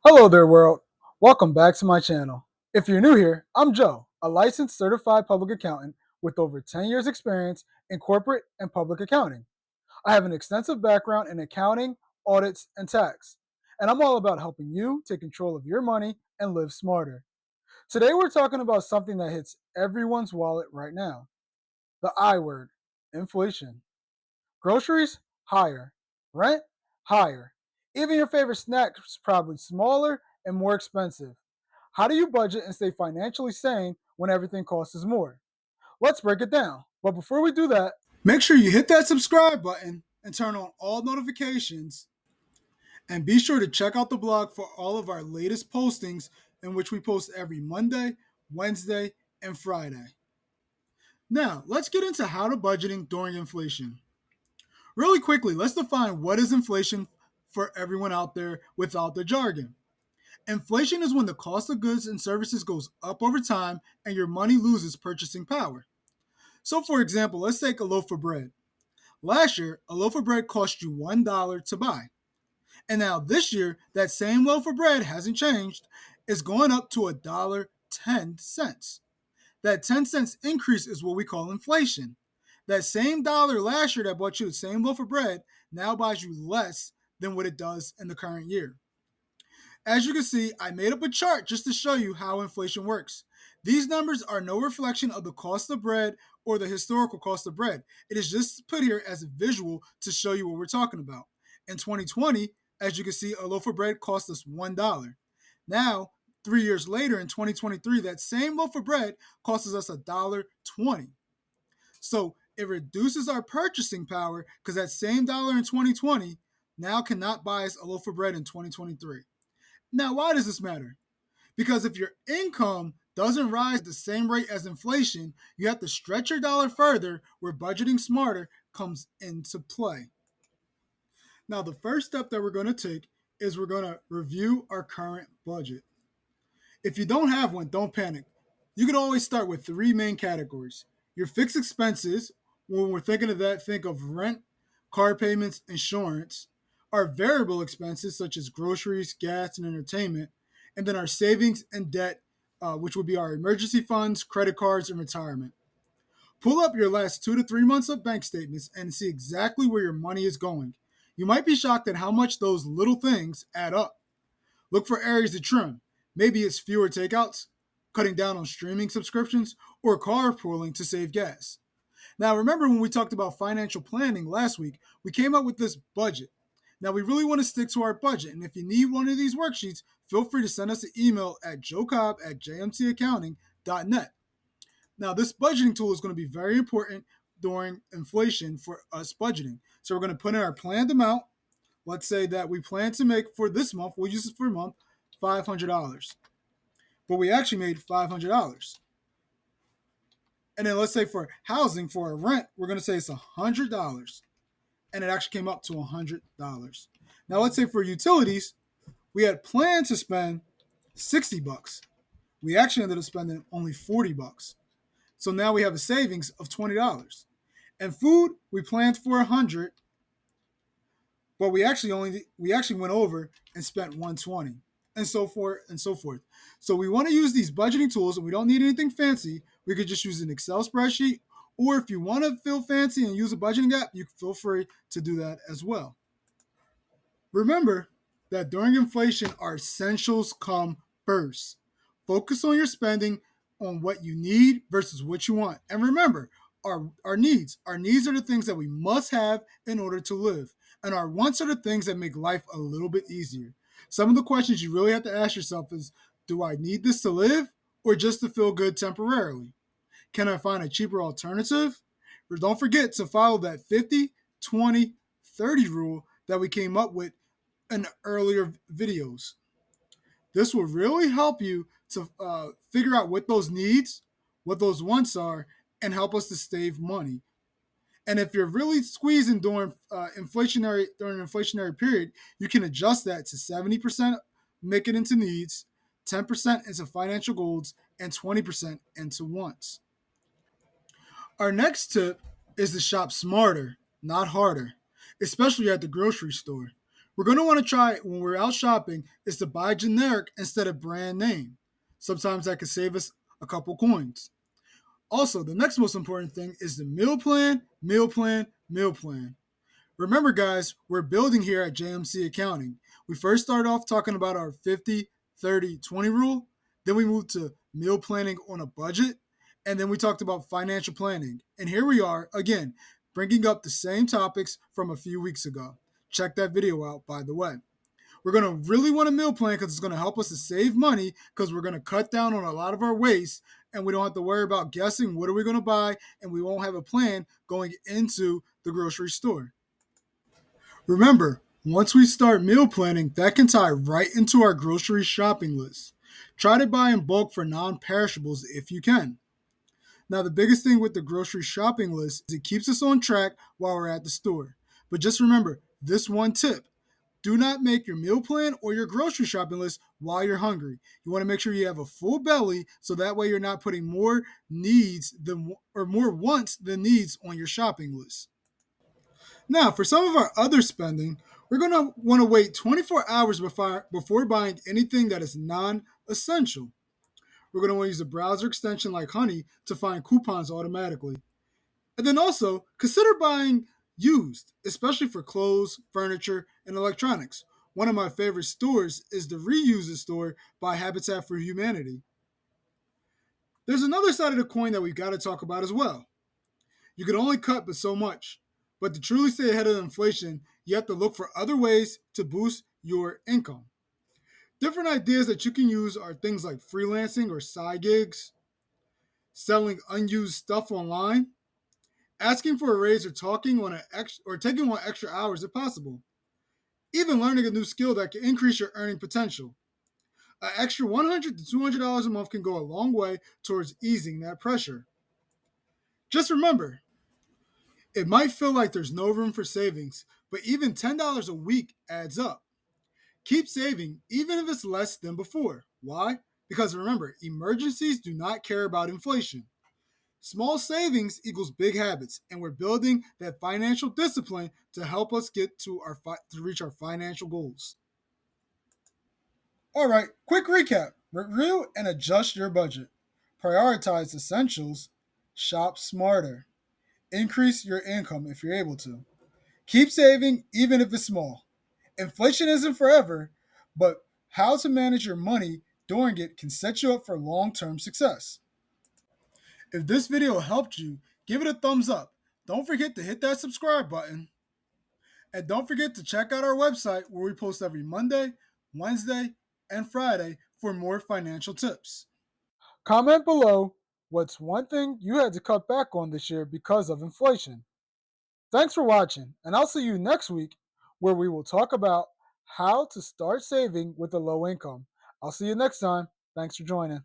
Hello there, world. Welcome back to my channel. If you're new here, I'm Joe, a licensed certified public accountant with over 10 years experience in corporate and public accounting. I have an extensive background in accounting, audits, and tax, and I'm all about helping you take control of your money and live smarter. Today, we're talking about something that hits everyone's wallet right now, the I word, inflation. Groceries, higher. Rent, higher. Even your favorite snack is probably smaller and more expensive. How do you budget and stay financially sane when everything costs more? Let's break it down. But before we do that, Make sure you hit that subscribe button and turn on all notifications. And be sure to check out the blog for all of our latest postings, in which we post every Monday, Wednesday, and Friday. Now, let's get into how to budgeting during inflation. Really quickly, let's define what is inflation for everyone out there without the jargon. Inflation is when the cost of goods and services goes up over time and your money loses purchasing power. So, for example, let's take a loaf of bread. Last year, a loaf of bread cost you $1 to buy. And now this year, that same loaf of bread hasn't changed. It's going up to $1.10. That 10 cents increase is what we call inflation. That same dollar last year that bought you the same loaf of bread now buys you less than what it does in the current year. As you can see, I made up a chart just to show you how inflation works. These numbers are no reflection of the cost of bread or the historical cost of bread. It is just put here as a visual to show you what we're talking about. In 2020, as you can see, a loaf of bread cost us $1. Now, 3 years later in 2023, that same loaf of bread costs us $1.20. So it reduces our purchasing power because that same dollar in 2020 now cannot buy us a loaf of bread in 2023. Now, why does this matter? Because if your income doesn't rise at the same rate as inflation, you have to stretch your dollar further, where budgeting smarter comes into play. Now, the first step that we're going to take is we're going to review our current budget. If you don't have one, don't panic. You can always start with three main categories. Your fixed expenses, when we're thinking of that, think of rent, car payments, insurance. Our variable expenses, such as groceries, gas, and entertainment. And then our savings and debt, which would be our emergency funds, credit cards, and retirement. Pull up your last 2 to 3 months of bank statements and see exactly where your money is going. You might be shocked at how much those little things add up. Look for areas to trim. Maybe it's fewer takeouts, cutting down on streaming subscriptions, or carpooling to save gas. Now, remember when we talked about financial planning last week, we came up with this budget. Now, we really want to stick to our budget, and if you need one of these worksheets, feel free to send us an email at joecobb@jmtaccounting.net. Now, this budgeting tool is going to be very important during inflation for us budgeting. So we're going to put in our planned amount. Let's say that we plan to make for this month, we'll use it for a month, $500. But we actually made $500. And then let's say for housing, for a rent, we're going to say it's $100. And it actually came up to $100. Now let's say for utilities, we had planned to spend $60. We actually ended up spending only $40. So now we have a savings of $20. And food, we planned for $100, but we actually went over and spent $120, and so forth and so forth. So we want to use these budgeting tools, and we don't need anything fancy. We could just use an Excel spreadsheet, or if you want to feel fancy and use a budgeting app, you can feel free to do that as well. Remember that during inflation, our essentials come first. Focus on your spending on what you need versus what you want. And remember, our needs. Our needs are the things that we must have in order to live. And our wants are the things that make life a little bit easier. Some of the questions you really have to ask yourself is, do I need this to live or just to feel good temporarily? Can I find a cheaper alternative? Or don't forget to follow that 50, 20, 30 rule that we came up with in earlier videos. This will really help you to figure out what those needs, what those wants are, and help us to save money. And if you're really squeezing during an inflationary period, you can adjust that to 70%, make it into needs, 10% into financial goals, and 20% into wants. Our next tip is to shop smarter, not harder, especially at the grocery store. We're going to want to try when we're out shopping is to buy generic instead of brand name. Sometimes that could save us a couple coins. Also, the next most important thing is the meal plan, meal plan, meal plan. Remember, guys, we're building here at JMC Accounting. We first started off talking about our 50, 30, 20 rule. Then we moved to meal planning on a budget. And then we talked about financial planning. And here we are, again, bringing up the same topics from a few weeks ago. Check that video out, by the way. We're going to really want a meal plan because it's going to help us to save money because we're going to cut down on a lot of our waste and we don't have to worry about guessing what are we going to buy and we won't have a plan going into the grocery store. Remember, once we start meal planning, that can tie right into our grocery shopping list. Try to buy in bulk for non-perishables if you can. Now, the biggest thing with the grocery shopping list is it keeps us on track while we're at the store. But just remember this one tip. Do not make your meal plan or your grocery shopping list while you're hungry. You want to make sure you have a full belly so that way you're not putting more needs than or more wants than needs on your shopping list. Now, for some of our other spending, we're going to want to wait 24 hours before buying anything that is non-essential. We're going to want to use a browser extension like Honey to find coupons automatically. And then also consider buying used, especially for clothes, furniture, and electronics. One of my favorite stores is the Reuses store by Habitat for Humanity. There's another side of the coin that we've got to talk about as well. You can only cut but so much. But to truly stay ahead of inflation, you have to look for other ways to boost your income. Different ideas that you can use are things like freelancing or side gigs, selling unused stuff online, asking for a raise or taking on extra hours if possible. Even learning a new skill that can increase your earning potential. An extra $100 to $200 a month can go a long way towards easing that pressure. Just remember, it might feel like there's no room for savings, but even $10 a week adds up. Keep saving, even if it's less than before. Why? Because remember, emergencies do not care about inflation. Small savings equals big habits, and we're building that financial discipline to help us get to reach our financial goals. All right, quick recap. Review and adjust your budget. Prioritize essentials. Shop smarter. Increase your income if you're able to. Keep saving even if it's small. Inflation isn't forever, but how to manage your money during it can set you up for long-term success. If this video helped you, give it a thumbs up. Don't forget to hit that subscribe button. And don't forget to check out our website where we post every Monday, Wednesday, and Friday for more financial tips. Comment below what's one thing you had to cut back on this year because of inflation. Thanks for watching, and I'll see you next week where we will talk about how to start saving with a low income. I'll see you next time. Thanks for joining.